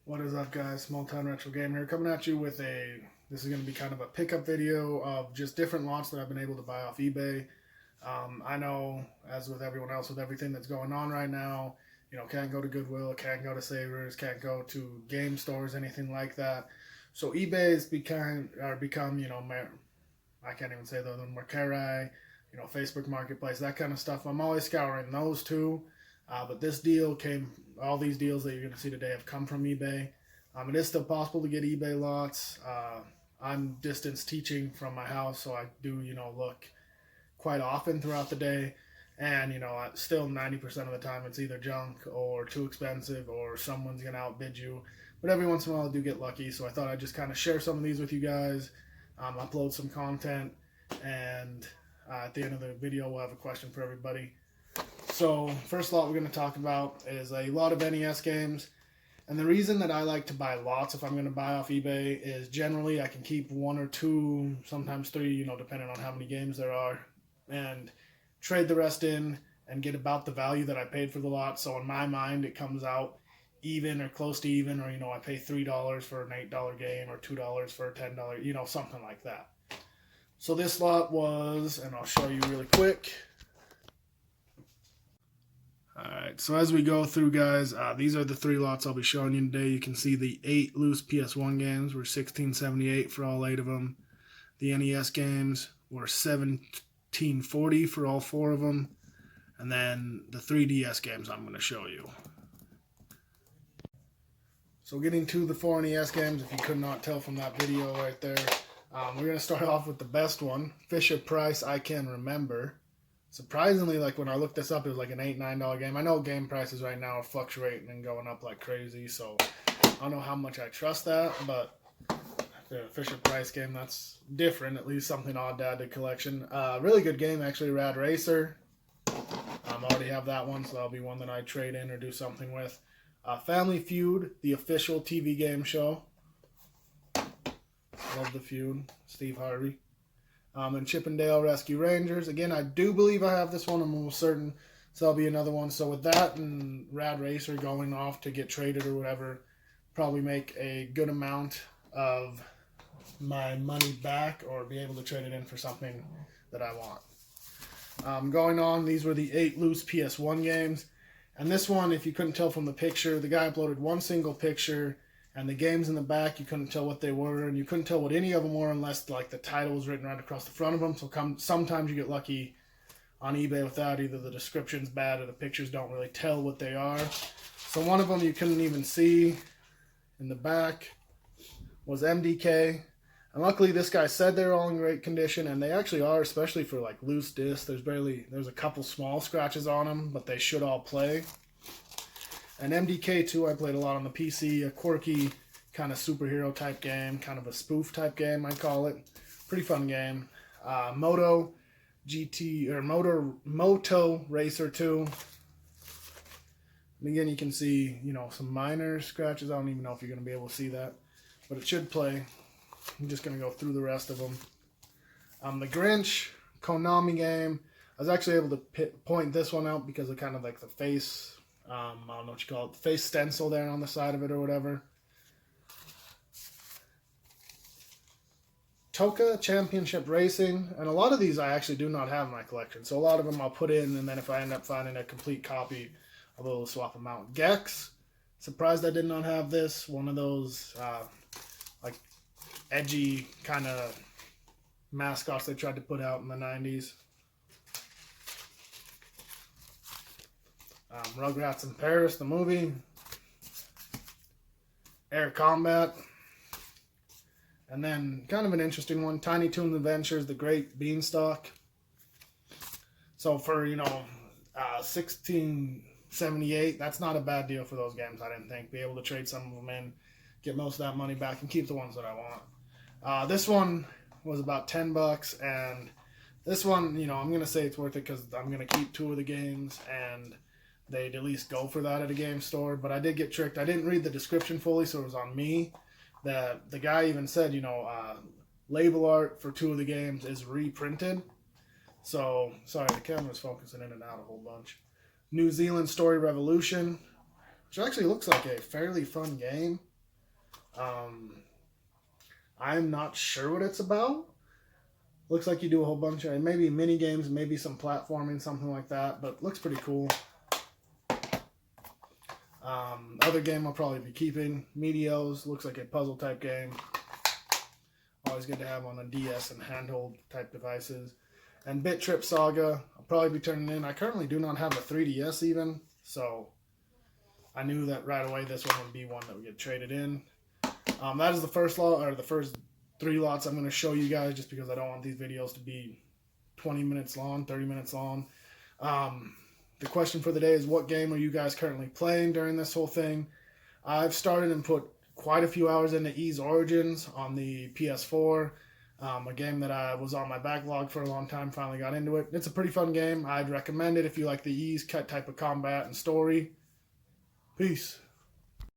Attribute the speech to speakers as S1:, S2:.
S1: What is up, guys? Small Town Retro Gamer here, coming at you with this is going to be kind of a pickup video of just different lots that I've been able to buy off eBay. I know, as with everyone else, with everything that's going on right now, can't go to Goodwill, can't go to Savers, can't go to game stores, anything like that. So eBay has become, I can't even say the other one, Mercari, Facebook Marketplace, that kind of stuff. I'm always scouring those two. But this deal all these deals that you're going to see today have come from eBay. It is still possible to get eBay lots. I'm distance teaching from my house, so I do, look quite often throughout the day. And, still 90% of the time it's either junk or too expensive or someone's going to outbid you. But every once in a while I do get lucky, so I thought I'd just kind of share some of these with you guys, upload some content, and at the end of the video we'll have a question for everybody. So first lot we're going to talk about is a lot of NES games. And the reason that I like to buy lots if I'm going to buy off eBay is generally I can keep one or two, sometimes three, depending on how many games there are, and trade the rest in and get about the value that I paid for the lot. So in my mind it comes out even or close to even, or I pay $3 for an $8 game or $2 for a $10, something like that. So this lot was, and I'll show you really quick. Alright, so as we go through, guys, these are the three lots I'll be showing you today. You can see the 8 loose PS1 games were $16.78 for all 8 of them. The NES games were $17.40 for all 4 of them. And then the 3DS games I'm going to show you. So getting to the 4 NES games, if you could not tell from that video right there, we're going to start off with the best one, Fisher-Price I Can Remember. Surprisingly, when I looked this up, it was like an $8, $9 game. I know game prices right now are fluctuating and going up like crazy, so I don't know how much I trust that, but the Fisher-Price game, that's different, at least something odd to add to collection. Really good game, actually, Rad Racer. I already have that one, so that'll be one that I trade in or do something with. Family Feud, the official TV game show. Love the Feud, Steve Harvey. And Chip 'n Dale Rescue Rangers. Again, I do believe I have this one. I'm almost certain. So that'll be another one. So with that and Rad Racer going off to get traded or whatever, probably make a good amount of my money back or be able to trade it in for something that I want. Going on, these were the 8 loose PS1 games. And this one, if you couldn't tell from the picture, the guy uploaded one single picture. And the games in the back, you couldn't tell what they were, and you couldn't tell what any of them were unless the title was written right across the front of them. So sometimes you get lucky on eBay with that. Either the description's bad or the pictures don't really tell what they are. So one of them you couldn't even see in the back was MDK. And luckily this guy said they're all in great condition, and they actually are, especially for loose discs. There's a couple small scratches on them, but they should all play. And MDK2 I played a lot on the PC, a quirky kind of superhero type game, kind of a spoof type game I'd call it. Pretty fun game. Moto Racer 2. And again, you can see, some minor scratches. I don't even know if you're going to be able to see that, but it should play. I'm just going to go through the rest of them. The Grinch, Konami game. I was actually able to point this one out because of kind of the face. I don't know what you call it, the face stencil there on the side of it or whatever. Toka Championship Racing, and a lot of these I actually do not have in my collection, so a lot of them I'll put in, and then if I end up finding a complete copy, I'll be able to swap them out. Gex, surprised I did not have this, one of those edgy kind of mascots they tried to put out in the 90s. Rugrats in Paris, the movie. Air Combat. And then, kind of an interesting one, Tiny Toons Adventures, The Great Beanstalk. So for, $16.78, that's not a bad deal for those games, I didn't think. Be able to trade some of them in, get most of that money back, and keep the ones that I want. This one was about $10, and this one, I'm going to say it's worth it because I'm going to keep 2 of the games, and they'd at least go for that at a game store. But I did get tricked. I didn't read the description fully, so it was on me. That the guy even said, label art for 2 of the games is reprinted. So, sorry, the camera's focusing in and out a whole bunch. New Zealand Story Revolution, which actually looks like a fairly fun game. I'm not sure what it's about. Looks like you do a whole bunch of maybe mini games, maybe some platforming, something like that. But looks pretty cool. Other game I'll probably be keeping, Meteos. Looks like a puzzle type game. Always good to have on a DS and handheld type devices. And Bit Trip Saga, I'll probably be turning in. I currently do not have a 3DS even, so I knew that right away this one would be one that would get traded in. That is the first lot, or the first 3 lots I'm going to show you guys, just because I don't want these videos to be 20 minutes long, 30 minutes long. The question for the day is, what game are you guys currently playing during this whole thing? I've started and put quite a few hours into Ys Origins on the PS4. A game that I was on my backlog for a long time, finally got into it. It's a pretty fun game. I'd recommend it if you like the Ys type of combat and story. Peace.